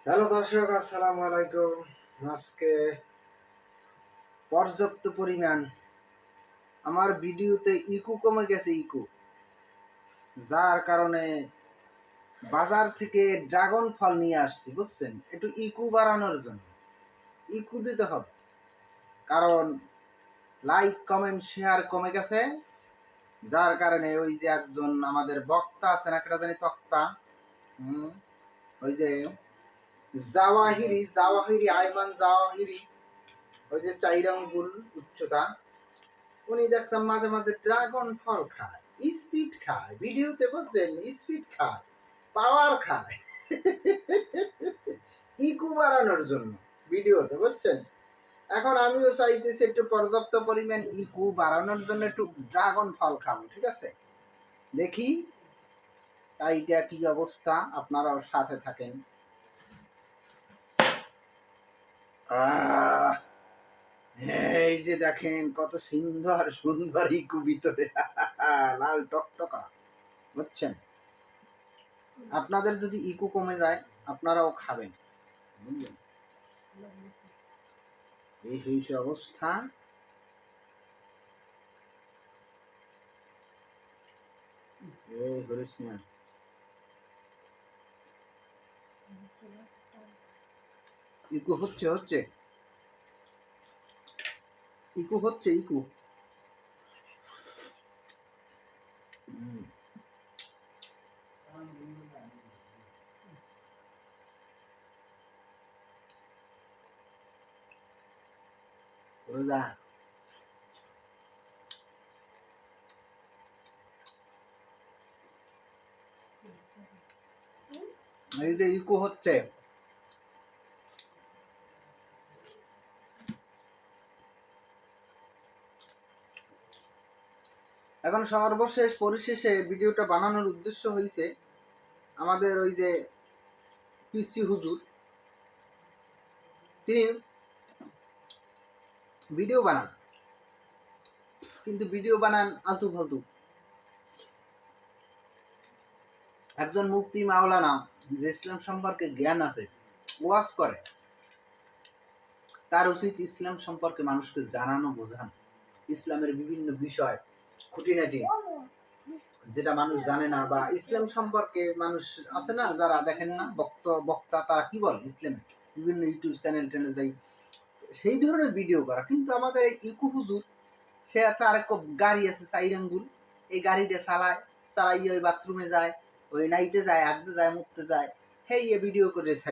Hello দর্শক, আসসালামু আলাইকুম। আজকে পর্যাপ্ত পরিমাণ আমার ভিডিওতে ইকো কমে গেছে, যার কারণে বাজার থেকে ড্রাগন ফল নিয়ে আসছি, বুঝছেন? একটু ইকো বাড়ানোর জন্য ইকো দিতে হবে, কারণ লাইক কমেন্ট শেয়ার কমে গেছে। যার কারণে ওই যে একজন আমাদের বক্তা আছেন, একটা জানি তক্তা, ওই যে জাওয়াহিরি আইমান জাওয়াহিরি, ওই যে 4 আঙ্গুল উচ্চতা, উনি দেখতাম মাঝে মাঝে ড্রাগন ফল খায়, স্পিড খায়, ভিডিওতে বুঝছেন, স্পিড খায়, পাওয়ার খায় ইকু বাড়ানোর জন্য ভিডিওতে, বুঝছেন? এখন আমিও চাইতেছি একটু পর্যাপ্ত পরিমাণ ইকু বাড়ানোর জন্য একটু ড্রাগন ফল খাবো, ঠিক আছে? দেখি এইটা কি অবস্থা, আপনারাও সাথে থাকেন। এই যে দেখেন কত সুন্দর সুন্দর ইকু ভিতরে লাল টকটকা, বুঝছেন? আপনাদের যদি ইকো কমে যায় আপনারাও খাবেন, বুঝলেন? এই হয়েছে অবস্থা। এই হরিস না, ইকো হচ্ছে হচ্ছে ইকো হচ্ছে ইকো। রোজা এই যে ইকো হচ্ছে, এখন সর্বশেষ পরিশেষে ভিডিওটা বানানোর উদ্দেশ্য হয়েছে আমাদের ওই যে পিসি হুজুর, তিনি ভিডিও বানান, কিন্তু ভিডিও বানান আলতু ফালতু। একজন মুফতি মাওলানা যে ইসলাম সম্পর্কে জ্ঞান আছে, ওয়াজ করে, তার উচিত ইসলাম সম্পর্কে মানুষকে জানানো, বোঝানো, ইসলামের বিভিন্ন বিষয় খুঁটিনাটি যেটা মানুষ জানে না, বা ইসলাম সম্পর্কে মানুষ আছে না যারা দেখেন না, বক্তা তারা কি বলে ইসলামে, বিভিন্ন ইউটিউব চ্যানেল টেনে যাই, সেই ধরনের ভিডিও করা। কিন্তু আমাদের এই ইকু হুজুর, সে তার এক গাড়ি আছে 4 আঙ্গুল, এই গাড়িটা চালায়, ওই বাথরুমে যায়, ওই নাইতে যায়, আগতে যায়, মুততে যায়, হেই এ ভিডিও করে